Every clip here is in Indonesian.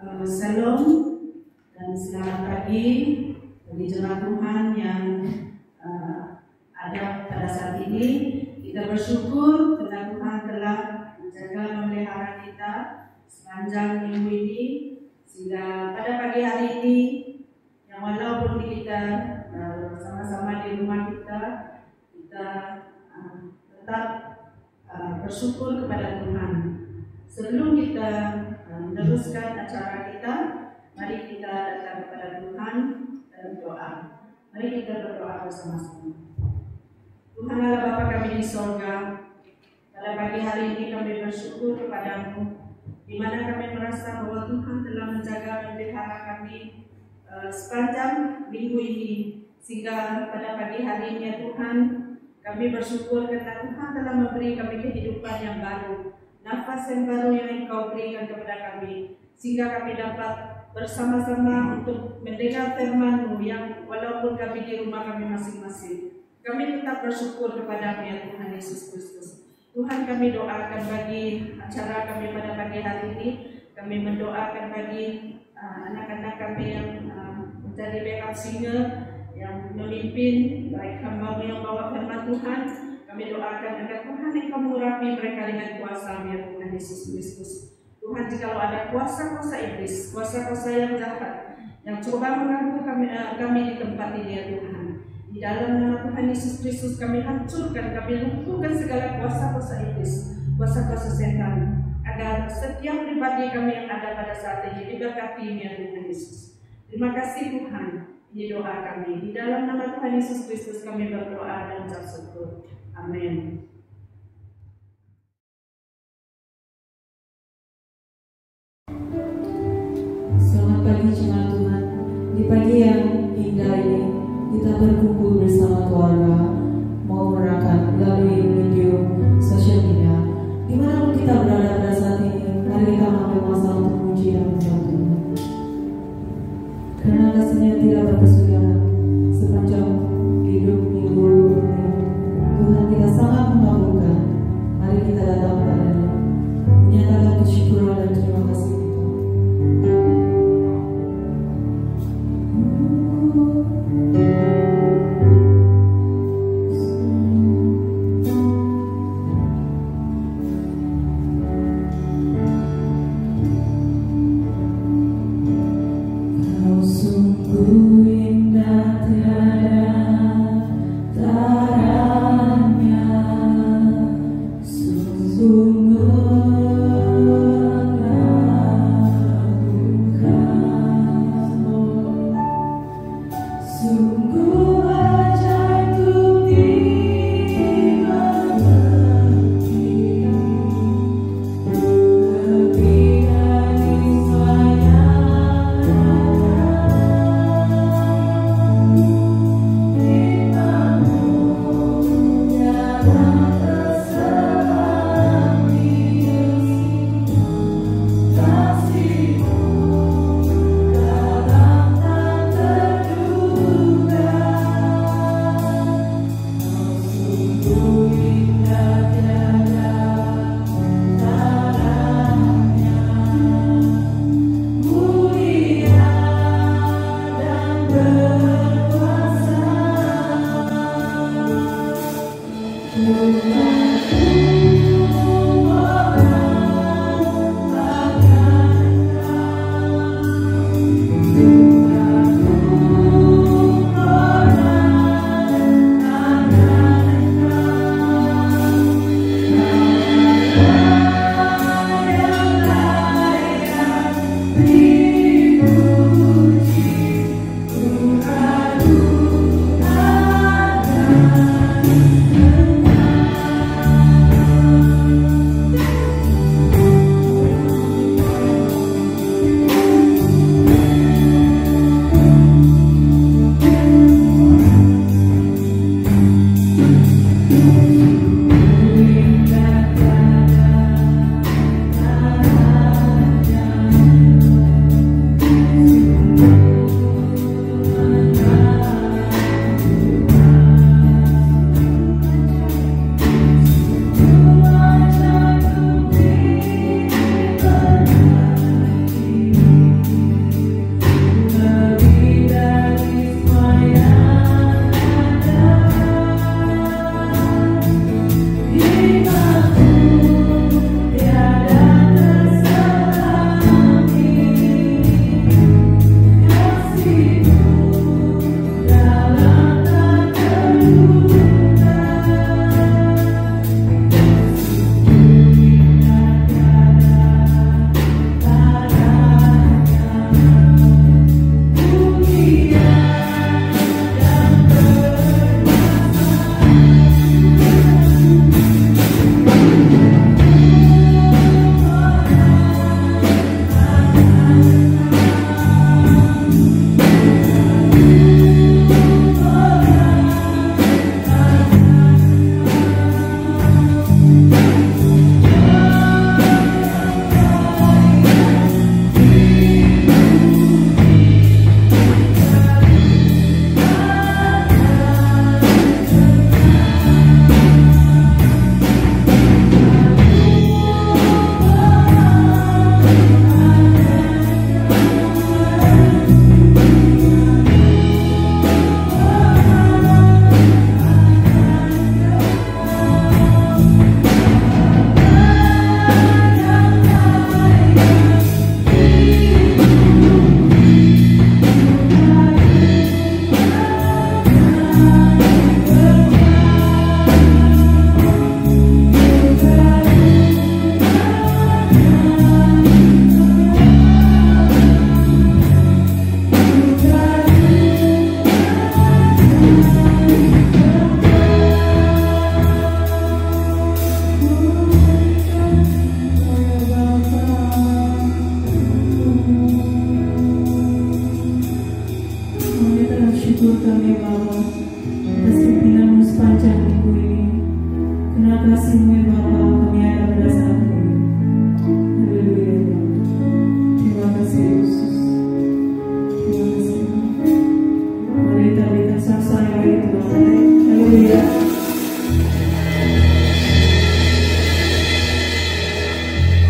Shalom dan selamat pagi bagi jemaat Tuhan yang ada pada saat ini. Kita bersyukur karena Tuhan telah menjaga memelihara kita sepanjang minggu ini, sehingga pada pagi hari ini yang walaupun kita bersama-sama di rumah kita tetap bersyukur kepada Tuhan. Sebelum kita meneruskan acara kita, mari kita datang kepada Tuhan dalam doa. Mari kita berdoa bersama-sama. Tuhan Allah Bapa kami di sorga, pada pagi hari ini kami bersyukur kepadamu, di mana kami merasa bahwa Tuhan telah menjaga dan memelihara kami sepanjang minggu ini, sehingga pada pagi hari ini ya Tuhan, kami bersyukur karena Tuhan telah memberi kami kehidupan yang baru, nafas yang baru yang Engkau berikan kepada kami, sehingga kami dapat bersama-sama untuk mendengar firman-Mu yang walaupun kami di rumah kami masing-masing, kami tetap bersyukur kepada-Mu ya Tuhan Yesus Kristus. Tuhan, kami doakan bagi acara kami pada pagi hari ini, kami mendoakan bagi anak-anak kami yang menjadi backup singer, yang memimpin, baik hamba-Mu yang bawa firman Tuhan. Kami doakan agar Tuhan Engkau mengurapi mereka dengan kuasa-Mu ya Tuhan Yesus Kristus. Tuhan, jikalau ada kuasa-kuasa iblis, kuasa-kuasa yang jahat yang coba mengganggu kami di tempat ini ya Tuhan, di dalam nama Tuhan Yesus Kristus kami hancurkan, kami lumpuhkan segala kuasa-kuasa iblis, kuasa-kuasa setan, agar setiap pribadi kami yang ada pada saat ini diberkati ya Tuhan Yesus. Terima kasih Tuhan, ini doa kami, di dalam nama Tuhan Yesus Kristus kami berdoa dan ucap syukur. Amin. Selamat pagi jemaat Tuhan. Di pagi yang indah ini kita berkumpul bersama keluarga, mau merayakan melalui video sosial media. Dimanapun kita berada pada saat ini, mari kita mengambil masa untuk memuji dan mengucap Tuhan. Karena kasih-Nya tidak berkesudahan sepanjang hidup minggu ini, Tuhan kita sangat mengabulkan. Mari kita datang kepada-Nya, menyatakan kesyukuran dan terima kasih kita.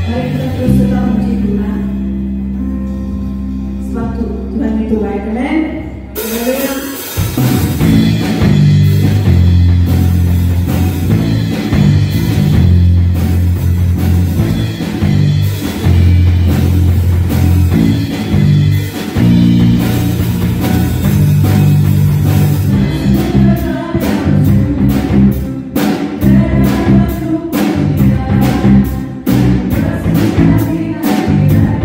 Mari kita terus tetap memuji Tuhan. Sebab Tuhan itu baik, amen. Haleluya. Terima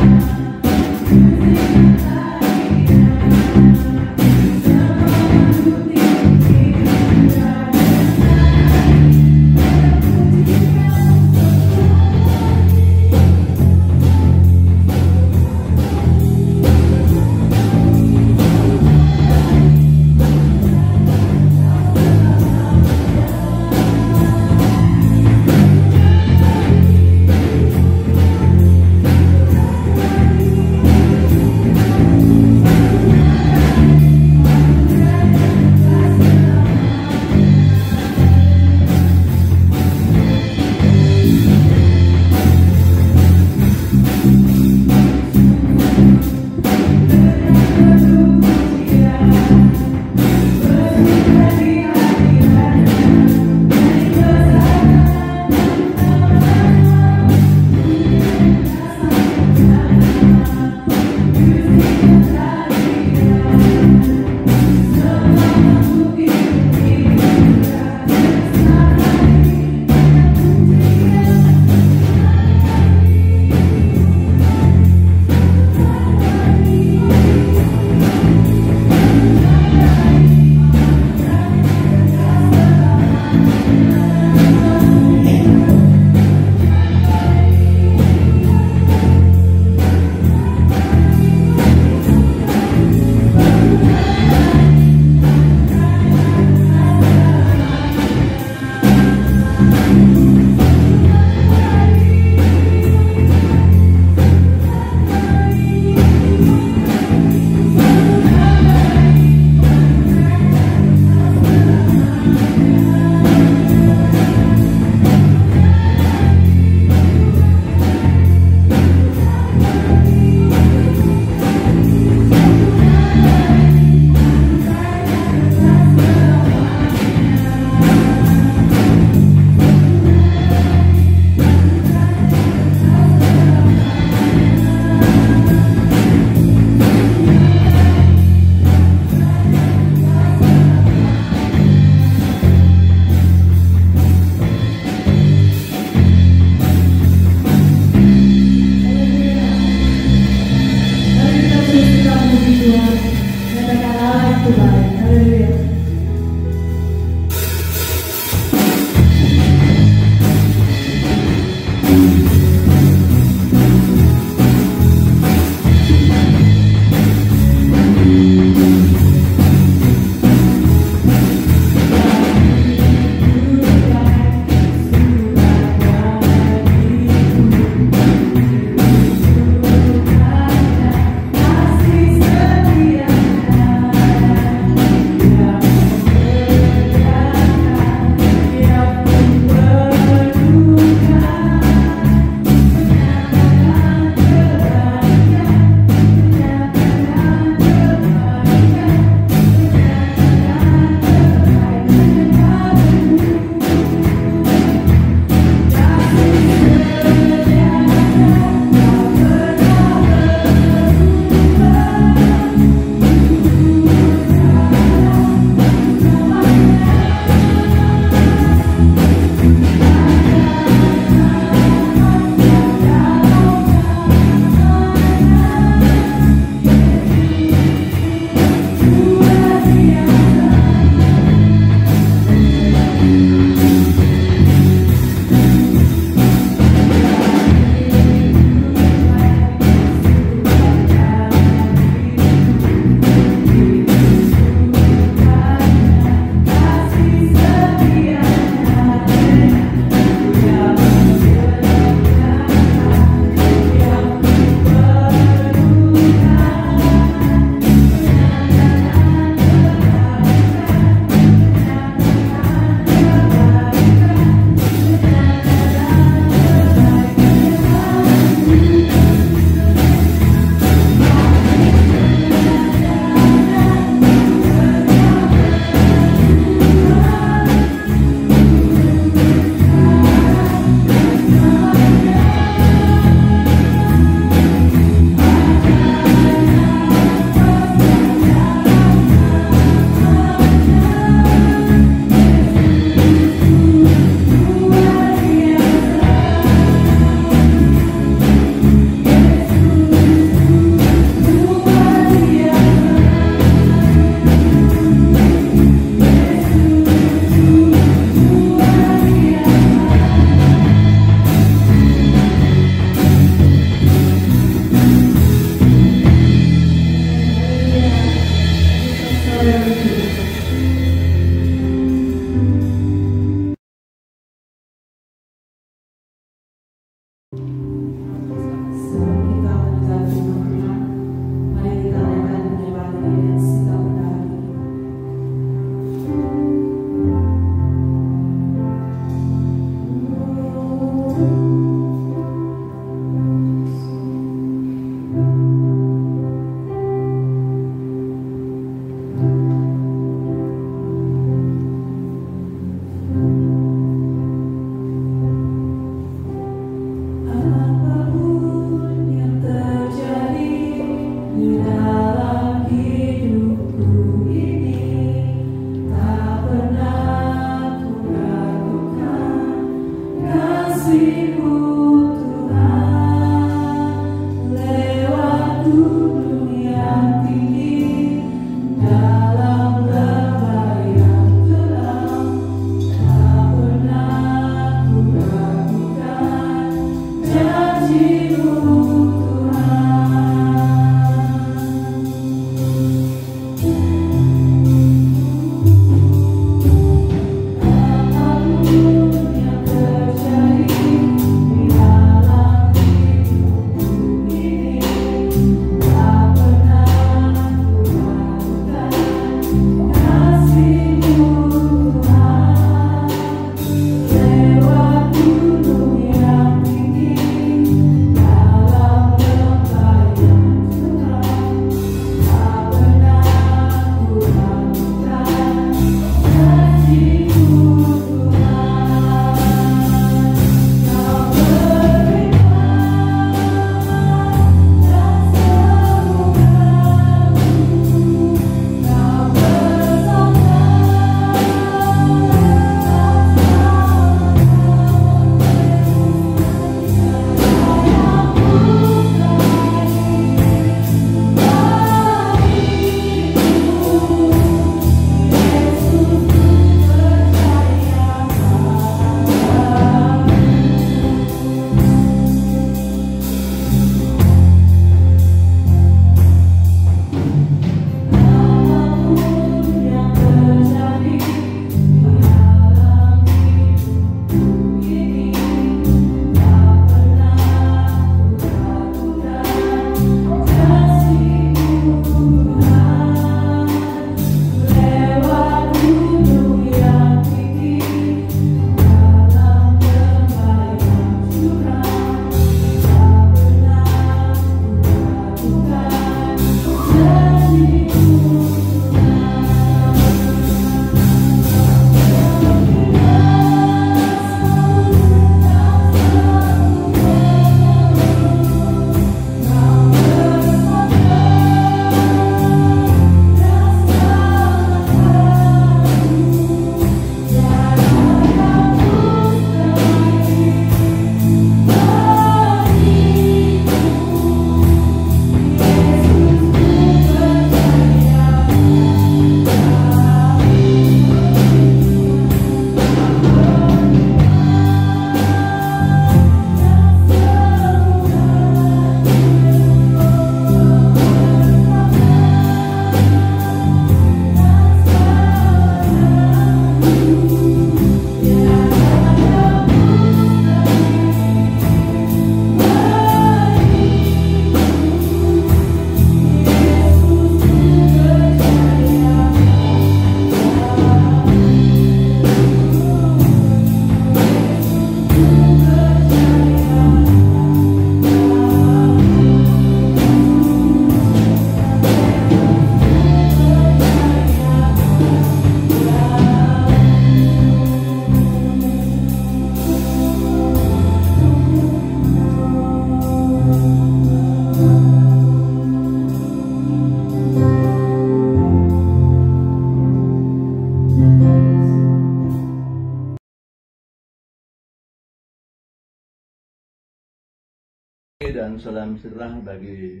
dan salam sejahtera bagi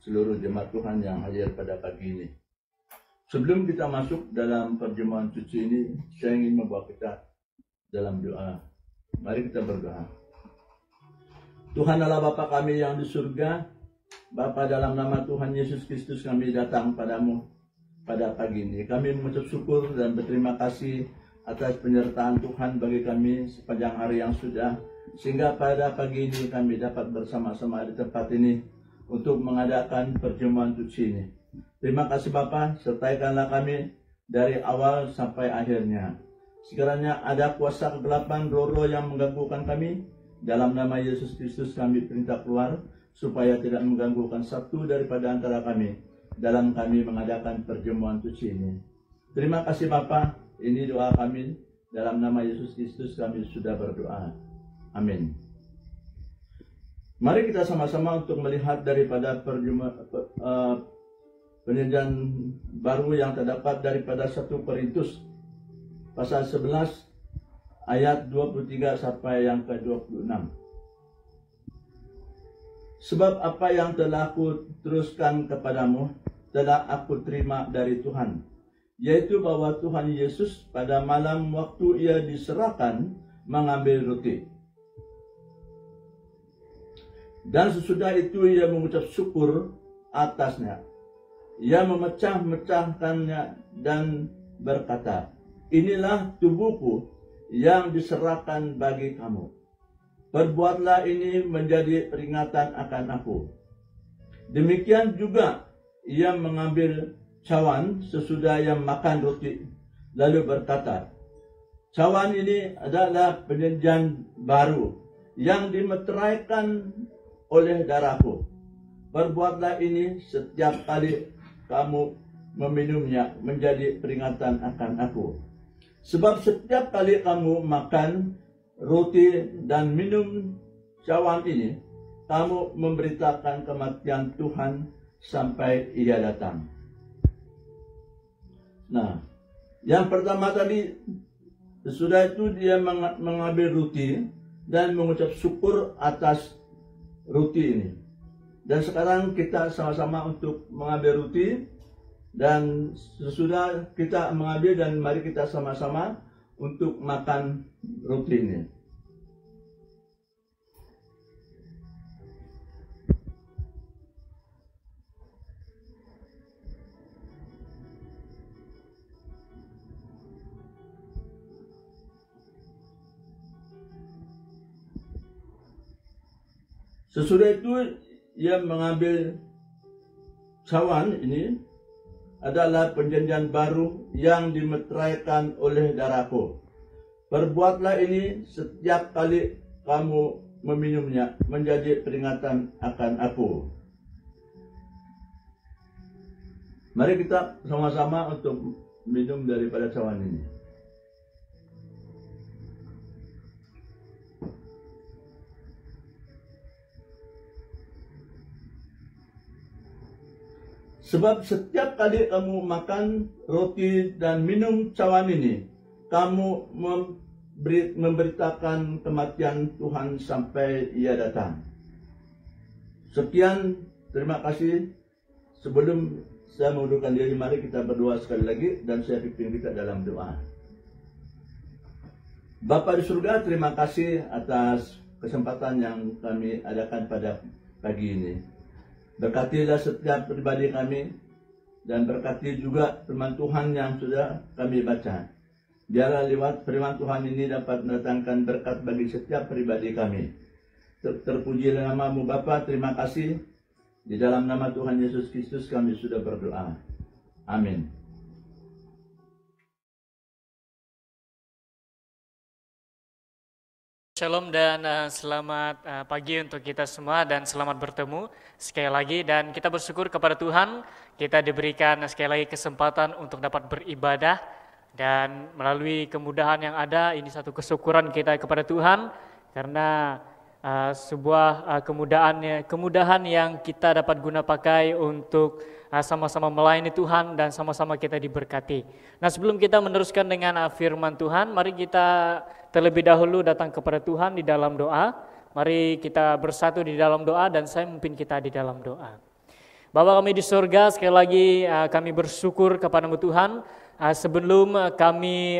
seluruh jemaat Tuhan yang hadir pada pagi ini. Sebelum kita masuk dalam perjamuan suci ini, saya ingin membawa kita dalam doa. Mari kita berdoa. Tuhan Allah Bapa kami yang di surga, Bapa, dalam nama Tuhan Yesus Kristus kami datang padamu pada pagi ini. Kami mengucap syukur dan berterima kasih atas penyertaan Tuhan bagi kami sepanjang hari yang sudah, sehingga pada pagi ini kami dapat bersama-sama di tempat ini untuk mengadakan perjamuan suci ini. Terima kasih Bapa, sertaikanlah kami dari awal sampai akhirnya. Sekiranya ada kuasa kegelapan roh-roh yang mengganggukan kami, dalam nama Yesus Kristus kami perintah keluar, supaya tidak mengganggukan satu daripada antara kami dalam kami mengadakan perjamuan suci ini. Terima kasih Bapa. Ini doa kami, dalam nama Yesus Kristus kami sudah berdoa. Amin. Mari kita sama-sama untuk melihat daripada perjanjian baru yang terdapat daripada 1 Korintus pasal 11 ayat 23 sampai yang ke-26. Sebab apa yang telah aku teruskan kepadamu telah aku terima dari Tuhan, yaitu bahwa Tuhan Yesus pada malam waktu ia diserahkan mengambil roti. Dan sesudah itu ia mengucap syukur atasnya. Ia memecah-mecahkannya dan berkata, inilah tubuhku yang diserahkan bagi kamu. Perbuatlah ini menjadi peringatan akan aku. Demikian juga ia mengambil cawan sesudah ia makan roti, lalu berkata, cawan ini adalah perjanjian baru yang dimeteraikan oleh darahku. Perbuatlah ini setiap kali kamu meminumnya menjadi peringatan akan aku. Sebab setiap kali kamu makan roti dan minum cawan ini, kamu memberitakan kematian Tuhan sampai ia datang. Nah, yang pertama tadi, sesudah itu dia mengambil roti dan mengucap syukur atas roti ini. Dan sekarang kita sama-sama untuk mengambil roti, dan sesudah kita mengambil dan mari kita sama-sama untuk makan roti ini. Sesudah itu ia mengambil cawan ini adalah perjanjian baru yang dimeteraikan oleh darahku. Perbuatlah ini setiap kali kamu meminumnya menjadi peringatan akan aku. Mari kita sama-sama untuk minum daripada cawan ini. Sebab setiap kali kamu makan roti dan minum cawan ini, kamu memberitakan kematian Tuhan sampai ia datang. Sekian, terima kasih. Sebelum saya mengundurkan diri, mari kita berdoa sekali lagi dan saya pimpin kita dalam doa. Bapa di surga, terima kasih atas kesempatan yang kami adakan pada pagi ini. Berkatilah setiap pribadi kami dan berkati juga firman Tuhan yang sudah kami baca. Biarlah lewat firman Tuhan ini dapat mendatangkan berkat bagi setiap pribadi kami. Terpujilah nama-Mu Bapa, terima kasih. Di dalam nama Tuhan Yesus Kristus kami sudah berdoa. Amin. Shalom dan selamat pagi untuk kita semua dan selamat bertemu sekali lagi, dan kita bersyukur kepada Tuhan kita diberikan sekali lagi kesempatan untuk dapat beribadah, dan melalui kemudahan yang ada ini satu kesyukuran kita kepada Tuhan karena sebuah kemudahan yang kita dapat guna pakai untuk sama-sama melayani Tuhan dan sama-sama kita diberkati. Nah, sebelum kita meneruskan dengan firman Tuhan, mari kita terlebih dahulu datang kepada Tuhan di dalam doa. Mari kita bersatu di dalam doa dan saya memimpin kita di dalam doa. Bapa kami di surga, sekali lagi kami bersyukur kepada-Mu Tuhan. Sebelum kami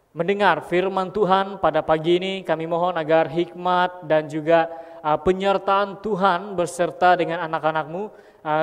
mendengar firman Tuhan pada pagi ini, kami mohon agar hikmat dan juga penyertaan Tuhan berserta dengan anak-anak-Mu,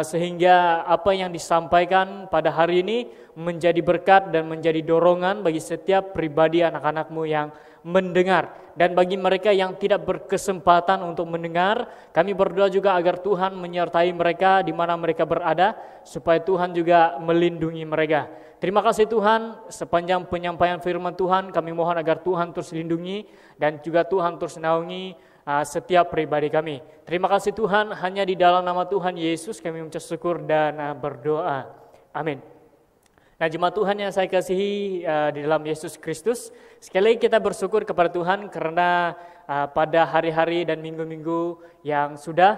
sehingga apa yang disampaikan pada hari ini menjadi berkat dan menjadi dorongan bagi setiap pribadi anak-anak-Mu yang mendengar. Dan bagi mereka yang tidak berkesempatan untuk mendengar, kami berdoa juga agar Tuhan menyertai mereka di mana mereka berada, supaya Tuhan juga melindungi mereka. Terima kasih Tuhan, sepanjang penyampaian firman Tuhan, kami mohon agar Tuhan terus lindungi dan juga Tuhan terus naungi setiap pribadi kami. Terima kasih Tuhan, hanya di dalam nama Tuhan Yesus kami mengucap syukur dan berdoa. Amin. Nah, jemaat Tuhan yang saya kasihi di dalam Yesus Kristus, sekali lagi kita bersyukur kepada Tuhan karena pada hari-hari dan minggu-minggu yang sudah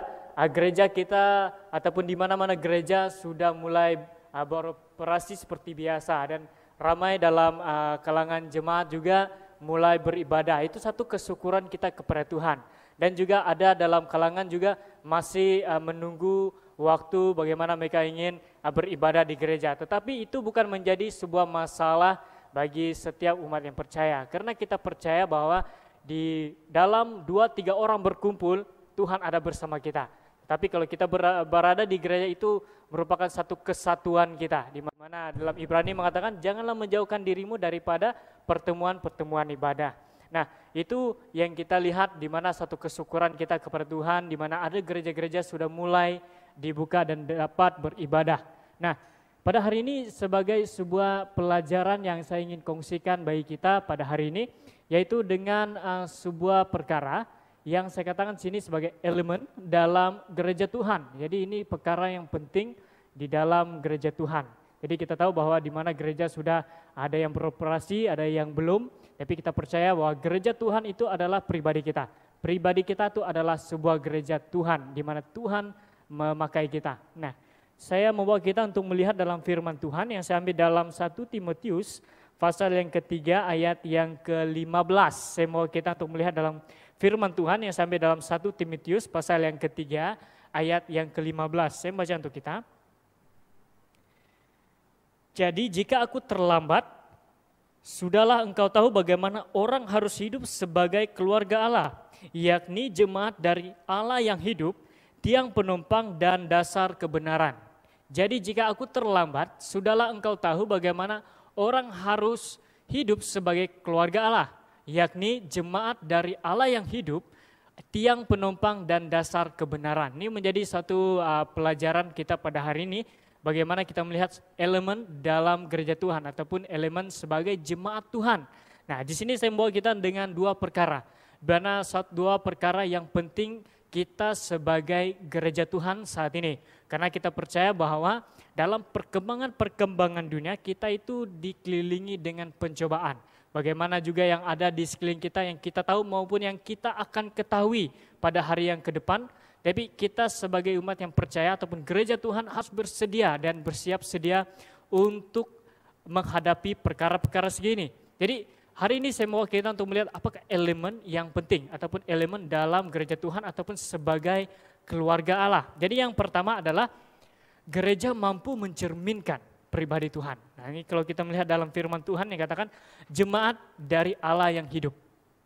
gereja kita ataupun di mana-mana gereja sudah mulai beroperasi seperti biasa dan ramai dalam kalangan jemaat juga mulai beribadah. Itu satu kesyukuran kita kepada Tuhan. Dan juga ada dalam kalangan juga masih menunggu waktu bagaimana mereka ingin beribadah di gereja. Tetapi itu bukan menjadi sebuah masalah bagi setiap umat yang percaya. Karena kita percaya bahwa di dalam 2-3 orang berkumpul, Tuhan ada bersama kita. Tapi kalau kita berada di gereja itu merupakan satu kesatuan kita. Di mana dalam Ibrani mengatakan, janganlah menjauhkan dirimu daripada pertemuan-pertemuan ibadah. Nah, itu yang kita lihat di mana satu kesyukuran kita kepada Tuhan, di mana ada gereja-gereja sudah mulai dibuka dan dapat beribadah. Nah, pada hari ini sebagai sebuah pelajaran yang saya ingin kongsikan bagi kita pada hari ini, yaitu dengan sebuah perkara yang saya katakan sini sebagai elemen dalam gereja Tuhan. Jadi ini perkara yang penting di dalam gereja Tuhan. Jadi kita tahu bahwa di mana gereja sudah ada yang beroperasi, ada yang belum, tapi kita percaya bahwa gereja Tuhan itu adalah pribadi kita. Pribadi kita itu adalah sebuah gereja Tuhan, di mana Tuhan memakai kita. Nah, saya membawa kita untuk melihat dalam firman Tuhan yang saya ambil dalam 1 Timotius pasal yang ketiga ayat yang ke-15. Saya mau kita untuk melihat dalam firman Tuhan yang saya ambil dalam 1 Timotius pasal yang ketiga ayat yang ke-15. Saya baca untuk kita. Jadi jika aku terlambat, sudahlah engkau tahu bagaimana orang harus hidup sebagai keluarga Allah, yakni jemaat dari Allah yang hidup, tiang penumpang dan dasar kebenaran. Jadi jika aku terlambat, sudahlah engkau tahu bagaimana orang harus hidup sebagai keluarga Allah, yakni jemaat dari Allah yang hidup, tiang penumpang dan dasar kebenaran. Ini menjadi satu pelajaran kita pada hari ini, bagaimana kita melihat elemen dalam gereja Tuhan ataupun elemen sebagai jemaat Tuhan. Nah, di sini saya membawa kita dengan dua perkara. Karena dua perkara yang penting kita sebagai gereja Tuhan saat ini. Karena kita percaya bahwa dalam perkembangan dunia kita itu dikelilingi dengan pencobaan. Bagaimana juga yang ada di sekeliling kita yang kita tahu maupun yang kita akan ketahui pada hari yang ke depan. Tapi kita sebagai umat yang percaya ataupun gereja Tuhan harus bersedia dan bersiap sedia untuk menghadapi perkara-perkara segini. Jadi hari ini saya mau kita untuk melihat apakah elemen yang penting ataupun elemen dalam gereja Tuhan ataupun sebagai keluarga Allah. Jadi yang pertama adalah gereja mampu mencerminkan pribadi Tuhan. Nah, ini kalau kita melihat dalam firman Tuhan yang katakan jemaat dari Allah yang hidup.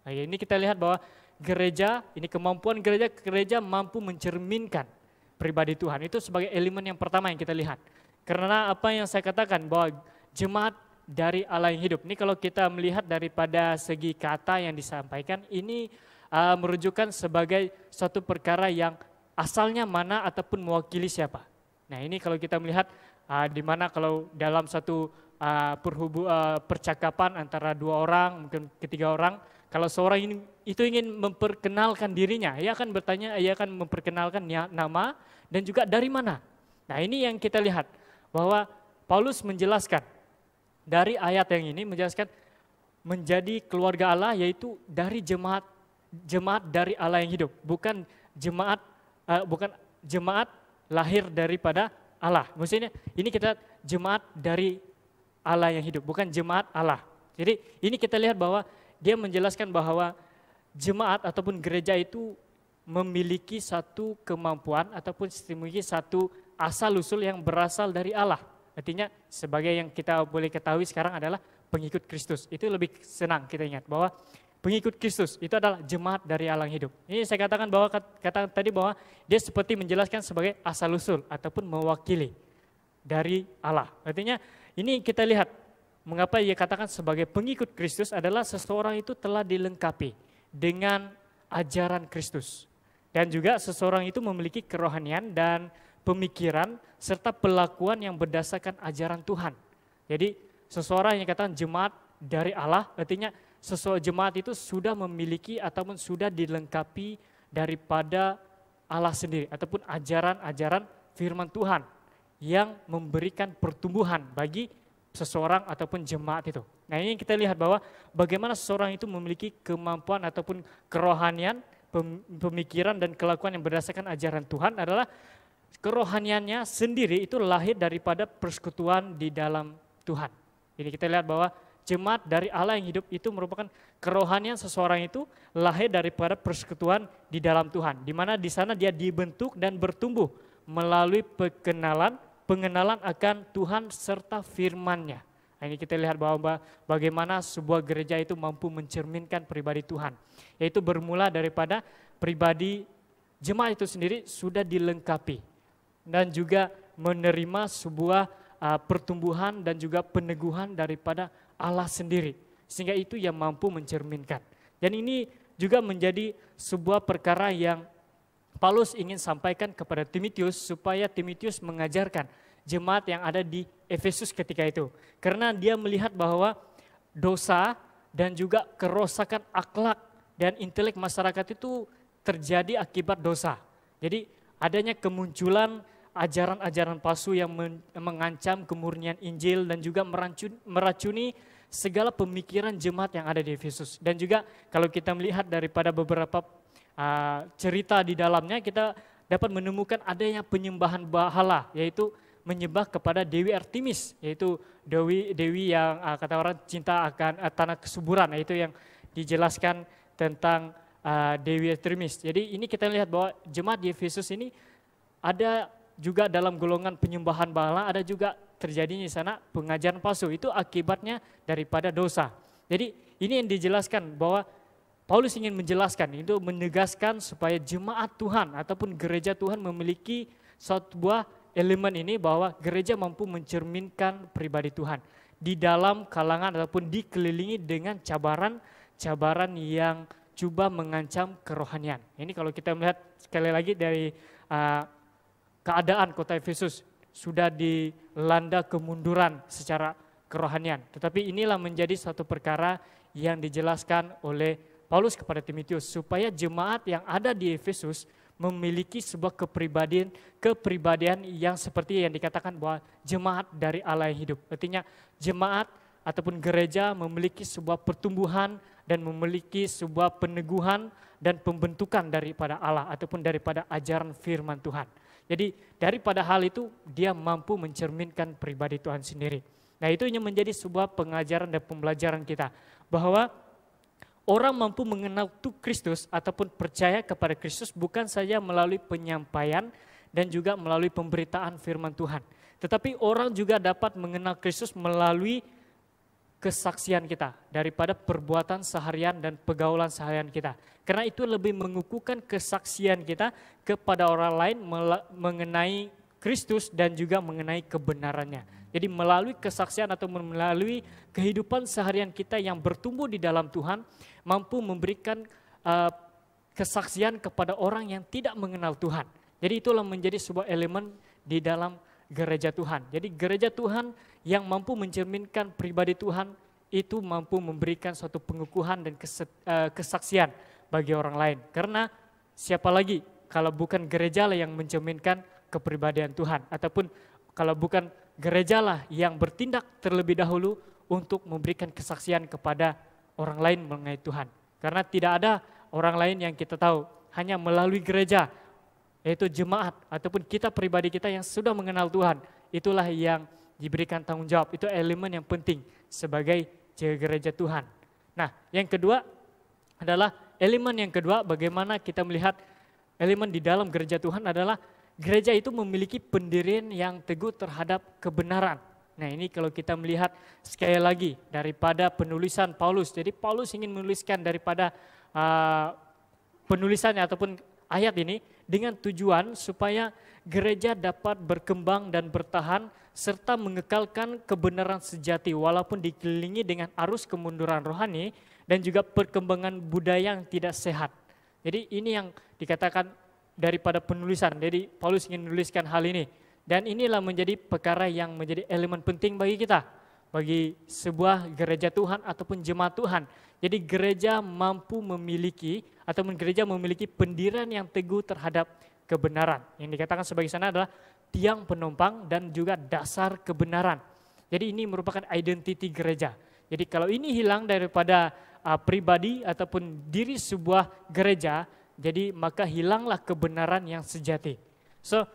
Nah, ini kita lihat bahwa gereja, ini kemampuan gereja mampu mencerminkan pribadi Tuhan. Itu sebagai elemen yang pertama yang kita lihat. Karena apa yang saya katakan bahwa jemaat dari Allah yang hidup. Ini kalau kita melihat daripada segi kata yang disampaikan, ini merujukan sebagai suatu perkara yang asalnya mana ataupun mewakili siapa. Nah, ini kalau kita melihat di mana kalau dalam satu percakapan antara dua orang, mungkin ketiga orang, kalau seorang itu ingin memperkenalkan dirinya, ia akan bertanya, ia akan memperkenalkan nama dan juga dari mana. Nah, ini yang kita lihat bahwa Paulus menjelaskan dari ayat yang ini menjelaskan menjadi keluarga Allah yaitu dari jemaat dari Allah yang hidup, bukan jemaat lahir daripada Allah. Maksudnya ini kita jemaat dari Allah yang hidup, bukan jemaat Allah. Jadi ini kita lihat bahwa dia menjelaskan bahwa jemaat ataupun gereja itu memiliki satu kemampuan ataupun memiliki satu asal-usul yang berasal dari Allah. Artinya sebagai yang kita boleh ketahui sekarang adalah pengikut Kristus. Itu lebih senang kita ingat bahwa pengikut Kristus itu adalah jemaat dari Allah yang hidup. Ini saya katakan bahwa kata tadi bahwa dia seperti menjelaskan sebagai asal-usul ataupun mewakili dari Allah. Artinya ini kita lihat mengapa ia katakan sebagai pengikut Kristus adalah seseorang itu telah dilengkapi dengan ajaran Kristus. Dan juga seseorang itu memiliki kerohanian dan pemikiran serta pelakuan yang berdasarkan ajaran Tuhan. Jadi seseorang yang katakan jemaat dari Allah, artinya seseorang jemaat itu sudah memiliki ataupun sudah dilengkapi daripada Allah sendiri ataupun ajaran-ajaran firman Tuhan yang memberikan pertumbuhan bagi seseorang ataupun jemaat itu. Nah, ini kita lihat bahwa bagaimana seseorang itu memiliki kemampuan ataupun kerohanian, pemikiran dan kelakuan yang berdasarkan ajaran Tuhan adalah kerohaniannya sendiri itu lahir daripada persekutuan di dalam Tuhan. Jadi kita lihat bahwa jemaat dari Allah yang hidup itu merupakan kerohanian seseorang itu lahir daripada persekutuan di dalam Tuhan. Di mana di sana dia dibentuk dan bertumbuh melalui pengenalan akan Tuhan serta firman-Nya. Nah, ini kita lihat bahwa bagaimana sebuah gereja itu mampu mencerminkan pribadi Tuhan. Yaitu bermula daripada pribadi jemaat itu sendiri sudah dilengkapi. Dan juga menerima sebuah pertumbuhan dan juga peneguhan daripada Allah sendiri. Sehingga itu yang mampu mencerminkan. Dan ini juga menjadi sebuah perkara yang Paulus ingin sampaikan kepada Timotius supaya Timotius mengajarkan jemaat yang ada di Efesus ketika itu. Karena dia melihat bahwa dosa dan juga kerusakan akhlak dan intelek masyarakat itu terjadi akibat dosa. Jadi adanya kemunculan ajaran-ajaran palsu yang mengancam kemurnian Injil dan juga meracuni segala pemikiran jemaat yang ada di Efesus. Dan juga kalau kita melihat daripada beberapa cerita di dalamnya, kita dapat menemukan adanya penyembahan berhala, yaitu menyembah kepada Dewi Artemis, yaitu Dewi yang kata orang cinta akan tanah kesuburan, yaitu yang dijelaskan tentang Dewi Artemis. Jadi ini kita lihat bahwa jemaat di Efesus ini ada juga dalam golongan penyembahan berhala, ada juga terjadinya di sana pengajaran palsu. Itu akibatnya daripada dosa. Jadi ini yang dijelaskan bahwa Paulus ingin menjelaskan, itu menegaskan supaya jemaat Tuhan ataupun gereja Tuhan memiliki sebuah elemen ini bahwa gereja mampu mencerminkan pribadi Tuhan di dalam kalangan ataupun dikelilingi dengan cabaran yang coba mengancam kerohanian. Ini kalau kita melihat sekali lagi dari keadaan kota Efesus sudah dilanda kemunduran secara kerohanian. Tetapi inilah menjadi satu perkara yang dijelaskan oleh Paulus kepada Timotius supaya jemaat yang ada di Efesus memiliki sebuah kepribadian yang seperti yang dikatakan bahwa jemaat dari Allah yang hidup. Artinya jemaat ataupun gereja memiliki sebuah pertumbuhan dan memiliki sebuah peneguhan dan pembentukan daripada Allah ataupun daripada ajaran firman Tuhan. Jadi daripada hal itu dia mampu mencerminkan pribadi Tuhan sendiri. Nah, itu yang menjadi sebuah pengajaran dan pembelajaran kita bahwa orang mampu mengenal Kristus ataupun percaya kepada Kristus bukan saja melalui penyampaian dan juga melalui pemberitaan firman Tuhan. Tetapi orang juga dapat mengenal Kristus melalui kesaksian kita daripada perbuatan seharian dan pergaulan seharian kita. Karena itu lebih mengukuhkan kesaksian kita kepada orang lain mengenai Kristus dan juga mengenai kebenarannya. Jadi melalui kesaksian atau melalui kehidupan seharian kita yang bertumbuh di dalam Tuhan, mampu memberikan kesaksian kepada orang yang tidak mengenal Tuhan. Jadi itulah menjadi sebuah elemen di dalam gereja Tuhan. Jadi gereja Tuhan yang mampu mencerminkan pribadi Tuhan itu mampu memberikan suatu pengukuhan dan kesaksian bagi orang lain. Karena siapa lagi kalau bukan gereja lah yang mencerminkan kepribadian Tuhan, ataupun kalau bukan gerejalah yang bertindak terlebih dahulu untuk memberikan kesaksian kepada orang lain mengenai Tuhan. Karena tidak ada orang lain yang kita tahu, hanya melalui gereja, yaitu jemaat ataupun kita pribadi kita yang sudah mengenal Tuhan, itulah yang diberikan tanggung jawab. Itu elemen yang penting sebagai gereja Tuhan. Nah, yang kedua adalah elemen yang kedua, bagaimana kita melihat elemen di dalam gereja Tuhan adalah gereja itu memiliki pendirian yang teguh terhadap kebenaran. Nah ini kalau kita melihat sekali lagi daripada penulisan Paulus. Jadi Paulus ingin menuliskan daripada penulisannya ataupun ayat ini dengan tujuan supaya gereja dapat berkembang dan bertahan serta mengekalkan kebenaran sejati walaupun dikelilingi dengan arus kemunduran rohani dan juga perkembangan budaya yang tidak sehat. Jadi ini yang dikatakan daripada penulisan. Jadi Paulus ingin menuliskan hal ini. Dan inilah menjadi perkara yang menjadi elemen penting bagi kita. Bagi sebuah gereja Tuhan ataupun jemaat Tuhan. Jadi gereja mampu memiliki ataupun gereja memiliki pendirian yang teguh terhadap kebenaran. Yang dikatakan sebagai sana adalah tiang penopang dan juga dasar kebenaran. Jadi ini merupakan identiti gereja. Jadi kalau ini hilang daripada pribadi ataupun diri sebuah gereja, jadi maka hilanglah kebenaran yang sejati. So,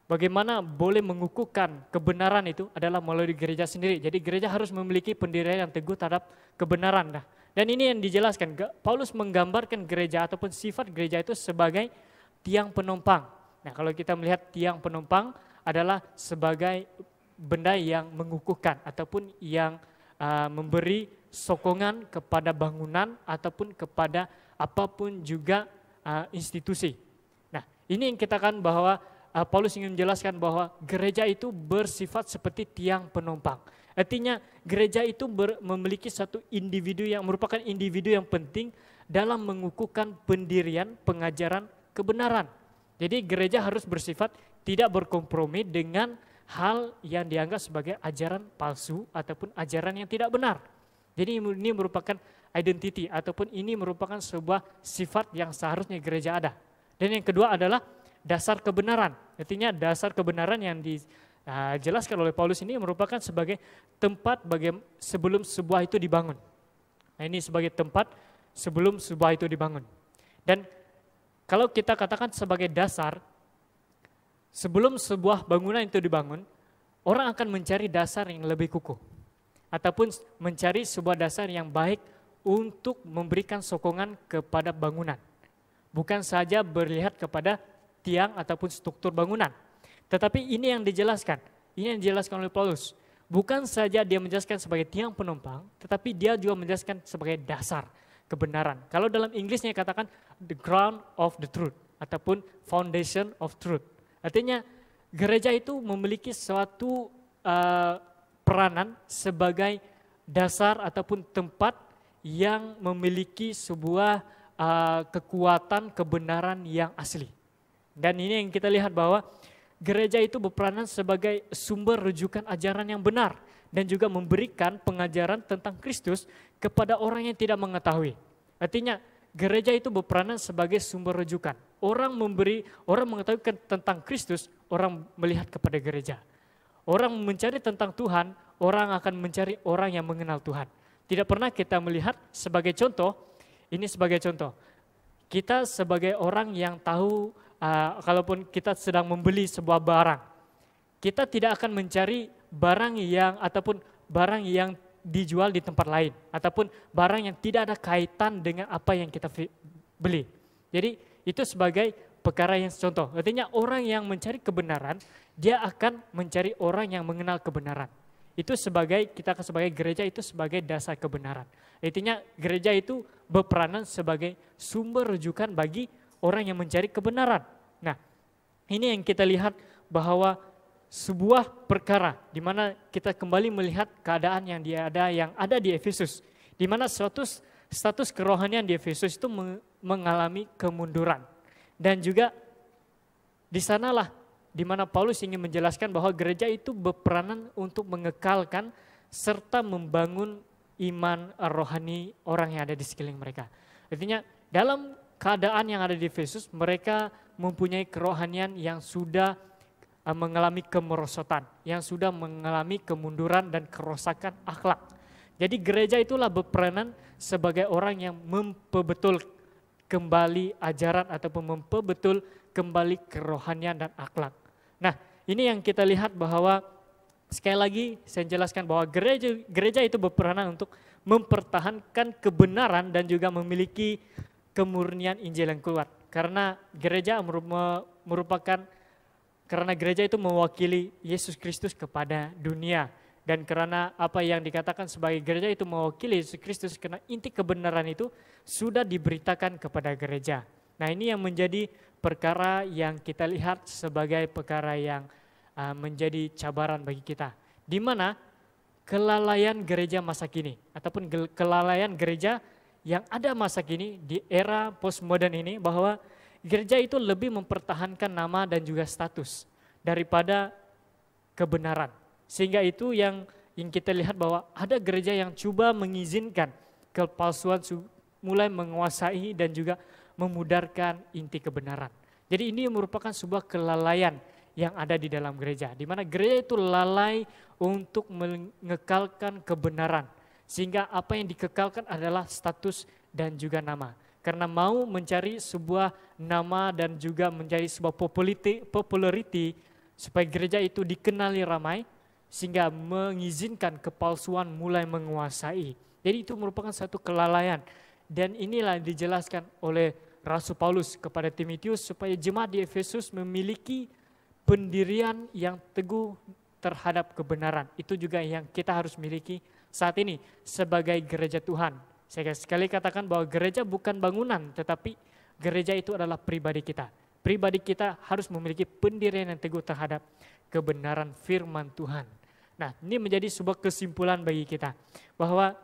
bagaimana boleh mengukuhkan kebenaran itu adalah melalui gereja sendiri. Jadi gereja harus memiliki pendirian yang teguh terhadap kebenaran. Nah, dan ini yang dijelaskan, Paulus menggambarkan gereja ataupun sifat gereja itu sebagai tiang penopang. Nah kalau kita melihat tiang penopang adalah sebagai benda yang mengukuhkan ataupun yang memberi sokongan kepada bangunan ataupun kepada apapun juga institusi. Nah ini yang kita katakan bahwa Paulus ingin menjelaskan bahwa gereja itu bersifat seperti tiang penopang. Artinya gereja itu memiliki satu individu yang merupakan individu yang penting dalam mengukuhkan pendirian pengajaran kebenaran. Jadi gereja harus bersifat tidak berkompromi dengan hal yang dianggap sebagai ajaran palsu ataupun ajaran yang tidak benar. Jadi ini merupakan identity ataupun ini merupakan sebuah sifat yang seharusnya gereja ada. Dan yang kedua adalah dasar kebenaran. Artinya dasar kebenaran yang dijelaskan oleh Paulus ini merupakan sebagai tempat sebelum sebuah itu dibangun. Nah ini sebagai tempat sebelum sebuah itu dibangun. Dan kalau kita katakan sebagai dasar, sebelum sebuah bangunan itu dibangun, orang akan mencari dasar yang lebih kukuh. Ataupun mencari sebuah dasar yang baik untuk memberikan sokongan kepada bangunan. Bukan saja berlihat kepada tiang ataupun struktur bangunan. Tetapi ini yang dijelaskan, ini yang dijelaskan oleh Paulus. Bukan saja dia menjelaskan sebagai tiang penopang, tetapi dia juga menjelaskan sebagai dasar kebenaran. Kalau dalam Inggrisnya katakan the ground of the truth ataupun foundation of truth. Artinya gereja itu memiliki suatu peranan sebagai dasar ataupun tempat yang memiliki sebuah kekuatan kebenaran yang asli. Dan ini yang kita lihat bahwa gereja itu berperanan sebagai sumber rujukan ajaran yang benar dan juga memberikan pengajaran tentang Kristus kepada orang yang tidak mengetahui. Artinya gereja itu berperanan sebagai sumber rujukan. Orang mengetahui tentang Kristus, orang melihat kepada gereja. Orang mencari tentang Tuhan, orang akan mencari orang yang mengenal Tuhan. Tidak pernah kita melihat sebagai contoh, ini sebagai contoh. Kita sebagai orang yang tahu, kalaupun kita sedang membeli sebuah barang, kita tidak akan mencari barang yang dijual di tempat lain ataupun barang yang tidak ada kaitan dengan apa yang kita beli. Jadi itu sebagai perkara yang contoh. Artinya orang yang mencari kebenaran, dia akan mencari orang yang mengenal kebenaran. Itu kita sebagai gereja itu sebagai dasar kebenaran. Artinya gereja itu berperanan sebagai sumber rujukan bagi orang yang mencari kebenaran. Nah, ini yang kita lihat bahwa sebuah perkara di mana kita kembali melihat keadaan yang ada di Efesus, di mana status kerohanian di Efesus itu mengalami kemunduran. Dan juga di sanalah di mana Paulus ingin menjelaskan bahwa gereja itu berperanan untuk mengekalkan serta membangun iman rohani orang yang ada di sekeliling mereka. Artinya dalam keadaan yang ada di Efesus, mereka mempunyai kerohanian yang sudah mengalami kemerosotan, yang sudah mengalami kemunduran dan kerosakan akhlak. Jadi gereja itulah berperanan sebagai orang yang memperbetul kembali ajaran ataupun memperbetul kembali kerohanian dan akhlak. Nah, ini yang kita lihat bahwa sekali lagi saya jelaskan bahwa gereja itu berperanan untuk mempertahankan kebenaran dan juga memiliki kemurnian Injil yang keluar. Karena gereja karena gereja itu mewakili Yesus Kristus kepada dunia. Dan karena apa yang dikatakan sebagai gereja itu mewakili Yesus Kristus, karena inti kebenaran itu sudah diberitakan kepada gereja. Nah, ini yang menjadi perkara yang kita lihat sebagai perkara yang menjadi cabaran bagi kita. Di mana kelalaian gereja masa kini ataupun kelalaian gereja yang ada masa kini di era postmodern ini, bahwa gereja itu lebih mempertahankan nama dan juga status daripada kebenaran. Sehingga itu yang kita lihat bahwa ada gereja yang coba mengizinkan kepalsuan mulai menguasai dan juga memudarkan inti kebenaran. Jadi ini merupakan sebuah kelalaian yang ada di dalam gereja, di mana gereja itu lalai untuk mengekalkan kebenaran. Sehingga apa yang dikekalkan adalah status dan juga nama. Karena mau mencari sebuah nama dan juga mencari sebuah popularity supaya gereja itu dikenali ramai, sehingga mengizinkan kepalsuan mulai menguasai. Jadi itu merupakan satu kelalaian. Dan inilah yang dijelaskan oleh Rasul Paulus kepada Timotius supaya jemaat di Efesus memiliki pendirian yang teguh terhadap kebenaran. Itu juga yang kita harus miliki saat ini sebagai gereja Tuhan. Saya sekali katakan bahwa gereja bukan bangunan, tetapi gereja itu adalah pribadi kita. Pribadi kita harus memiliki pendirian yang teguh terhadap kebenaran firman Tuhan. Nah, ini menjadi sebuah kesimpulan bagi kita. Bahwa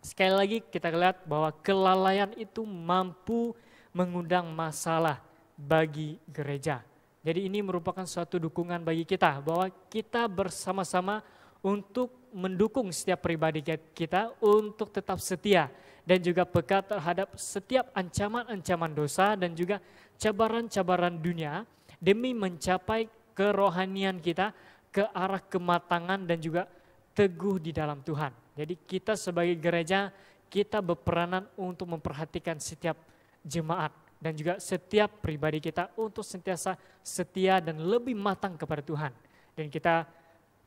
sekali lagi kita lihat bahwa kelalaian itu mampu mengundang masalah bagi gereja. Jadi ini merupakan suatu dukungan bagi kita. Bahwa kita bersama-sama untuk mendukung setiap pribadi kita untuk tetap setia dan juga peka terhadap setiap ancaman-ancaman dosa dan juga cabaran-cabaran dunia demi mencapai kerohanian kita ke arah kematangan dan juga teguh di dalam Tuhan. Jadi kita sebagai gereja, kita berperanan untuk memperhatikan setiap jemaat dan juga setiap pribadi kita untuk sentiasa setia dan lebih matang kepada Tuhan. Dan kita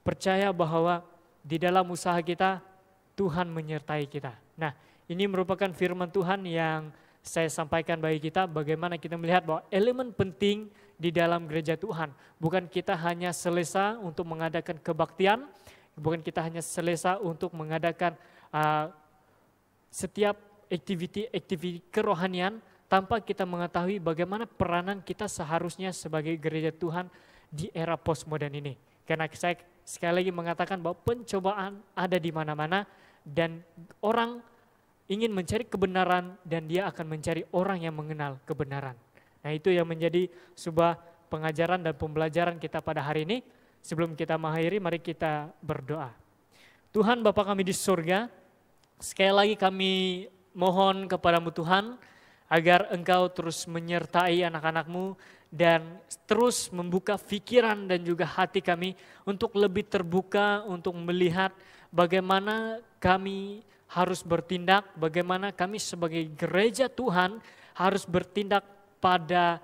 percaya bahwa di dalam usaha kita, Tuhan menyertai kita. Nah, ini merupakan firman Tuhan yang saya sampaikan bagi kita, bagaimana kita melihat bahwa elemen penting di dalam gereja Tuhan. Bukan kita hanya selesa untuk mengadakan kebaktian, bukan kita hanya selesa untuk mengadakan setiap aktiviti kerohanian, tanpa kita mengetahui bagaimana peranan kita seharusnya sebagai gereja Tuhan di era postmodern ini. Karena saya sekali lagi mengatakan bahwa pencobaan ada di mana-mana dan orang ingin mencari kebenaran dan dia akan mencari orang yang mengenal kebenaran. Nah, itu yang menjadi sebuah pengajaran dan pembelajaran kita pada hari ini. Sebelum kita mengakhiri, mari kita berdoa. Tuhan Bapa kami di surga, sekali lagi kami mohon kepadamu Tuhan, agar Engkau terus menyertai anak-anak-Mu dan terus membuka pikiran dan juga hati kami untuk lebih terbuka, untuk melihat bagaimana kami harus bertindak, bagaimana kami sebagai gereja Tuhan harus bertindak pada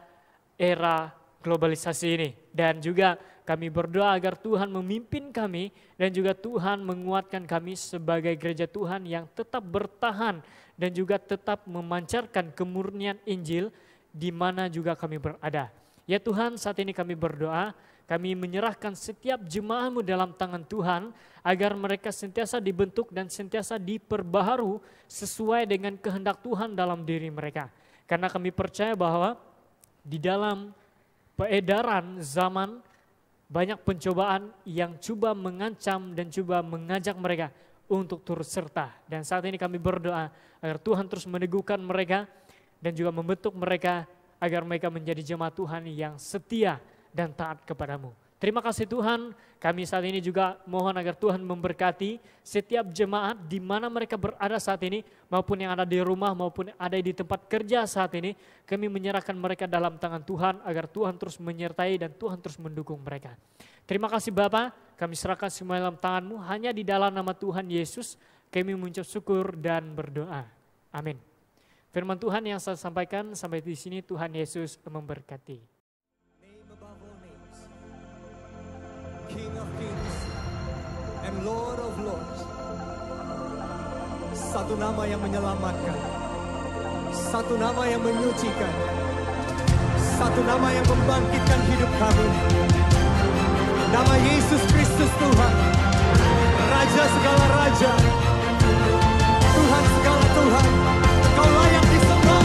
era globalisasi ini. Dan juga kami berdoa agar Tuhan memimpin kami dan juga Tuhan menguatkan kami sebagai gereja Tuhan yang tetap bertahan dan juga tetap memancarkan kemurnian Injil di mana juga kami berada. Ya Tuhan, saat ini kami berdoa, kami menyerahkan setiap jemaat-Mu dalam tangan Tuhan agar mereka sentiasa dibentuk dan sentiasa diperbaharu sesuai dengan kehendak Tuhan dalam diri mereka. Karena kami percaya bahwa di dalam peredaran zaman banyak pencobaan yang coba mengancam dan coba mengajak mereka untuk turut serta. Dan saat ini kami berdoa agar Tuhan terus meneguhkan mereka dan juga membentuk mereka agar mereka menjadi jemaat Tuhan yang setia dan taat kepadamu. Terima kasih Tuhan, kami saat ini juga mohon agar Tuhan memberkati setiap jemaat di mana mereka berada saat ini, maupun yang ada di rumah maupun ada di tempat kerja saat ini. Kami menyerahkan mereka dalam tangan Tuhan agar Tuhan terus menyertai dan Tuhan terus mendukung mereka. Terima kasih Bapa, kami serahkan semua dalam tangan-Mu, hanya di dalam nama Tuhan Yesus kami mengucap syukur dan berdoa. Amin. Firman Tuhan yang saya sampaikan sampai di sini, Tuhan Yesus memberkati. King of Kings and Lord of Lords. Satu nama yang menyelamatkan, Satu nama yang menyucikan, satu nama yang membangkitkan hidup kami. Nama Yesus Kristus Tuhan, Raja segala raja, Tuhan segala Tuhan. Kau layak disembah.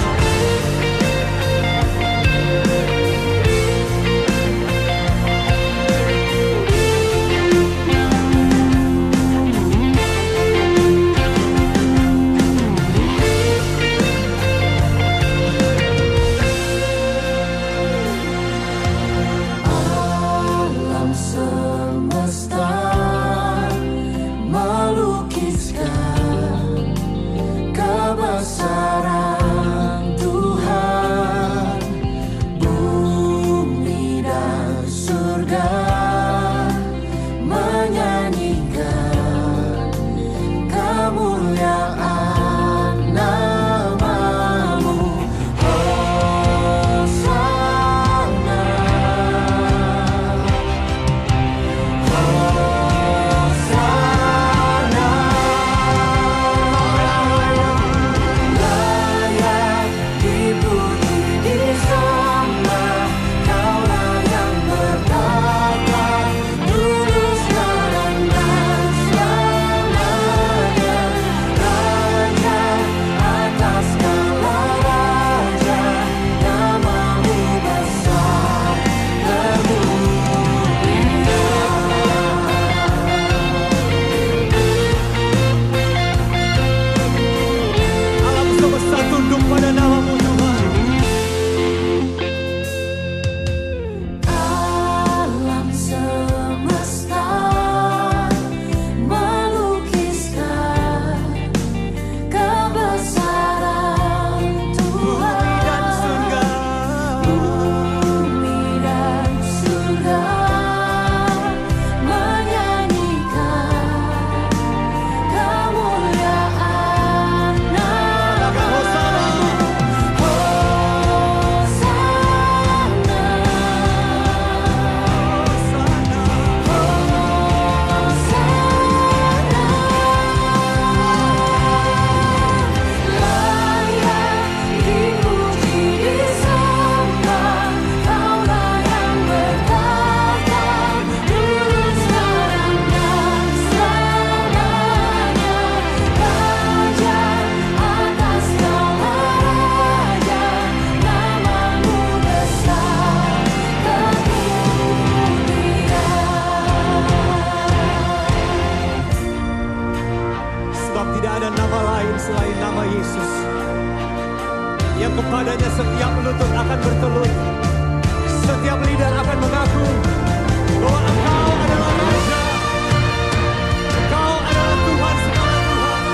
Kepadanya setiap lutut akan bertelur, setiap lidah akan mengaku bahwa Engkau adalah Raja, Engkau adalah Tuhan segala Tuhan.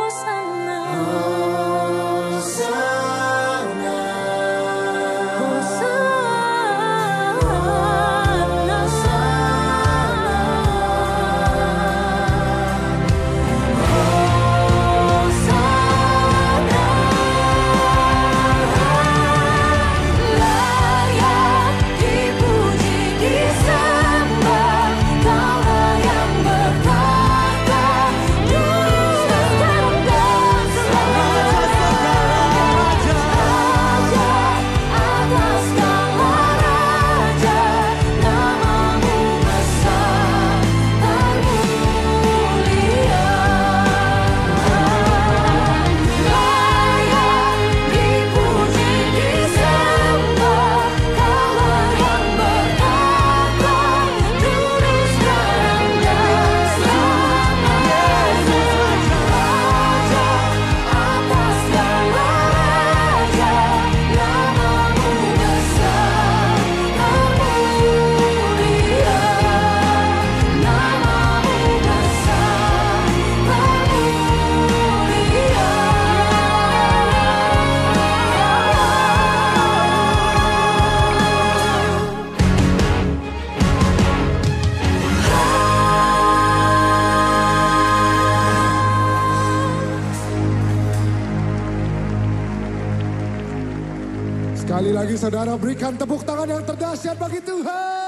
Hosana, Hosana. Sekali lagi saudara berikan tepuk tangan yang terdahsyat bagi Tuhan.